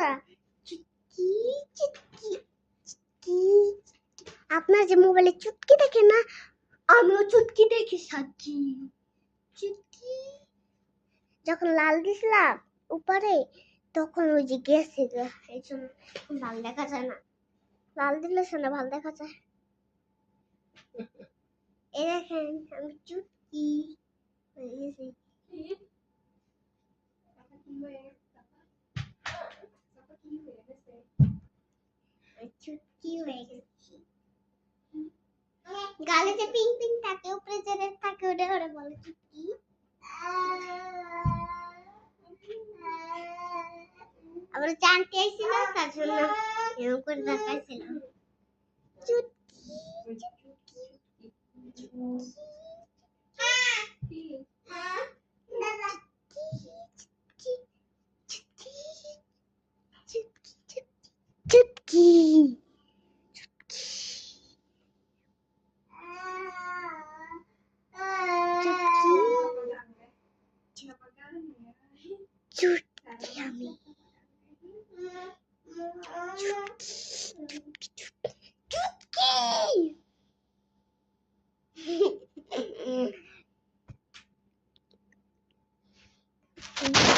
না চুটকি চুটকি চুটকি। আপনার যে মোবাইলে চুটকি দেখে না, আমিও চুটকি দেখি সাচ্ছি। চুটকি যখন লাল দিছিলাম উপরে, তখন ওই যে গেছে, এই জন্য ভালো দেখা যায় না। লাল দিলে শোনা ভালো দেখা যায়। এই দেখেন আমি চুটকি হয়ে গেছি। চুটকি হয়ে গেছি। গালে যে পিং পিং থাকে, উপরে যে রেড থাকে, ওটা ওরা বলে চুটকি। আবার জানতে আইছিল, তার জন্য এরকম করে দেখাইছিল। চুটকি চুটকি চুটকি। চুটকি আমি চুটকি।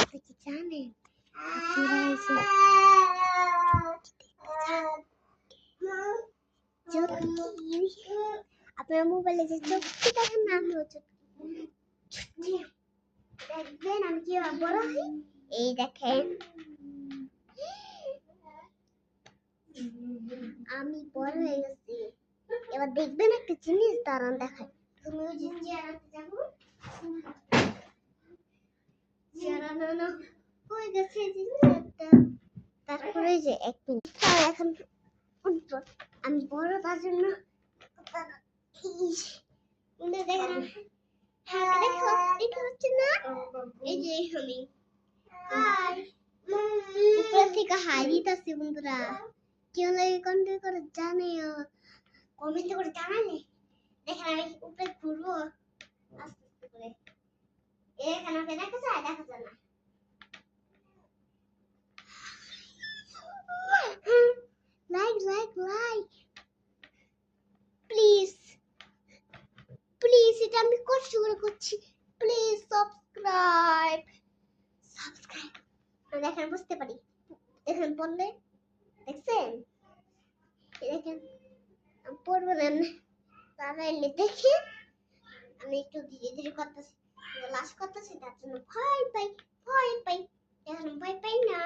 আপনি কি জানেন আপনারা এসে আপনার মোবাইলে যে চুটকি দেখেন না, আমিও চুটকি দেখবেন আমি কি বড় হই। এই দেখেন আমি বড় হয়ে গেছি। এবার দেখবেন একটা জিনিস দাঁড়ান দেখাই। তুমি ওই যে চেয়ারাতে যাবো, চেয়ারানো হয়ে গেছে জিনিসটা। তারপরে যে এক মিনিট এখন উঠবো আমি বড়, তার জন্য দেখেন দেখতে পাচ্ছেন না, এই যে আমি উপর থেকে হাই দিতেছি। বন্ধুরা কেউ লাগে কন্ট্রোল করে জানে, কমেন্ট করে জানালে। দেখেন আমি উপরে ঘুরবো আস্তে আস্তে করে। এখানে ওকে দেখা যায়, দেখা যায় না। Like like like please please, এটা আমি কষ্ট করে করছি। Please subscribe subscribe. দেখেন বুঝতে পারি, দেখেন পড়লে দেখছেন, দেখেন পড়বো না তাহলে দেখেন আমি একটু ধীরে ধীরে করতেছি, লাস্ট করতেছি, তার জন্য ভয় পাই। এখন ভয় পাই না।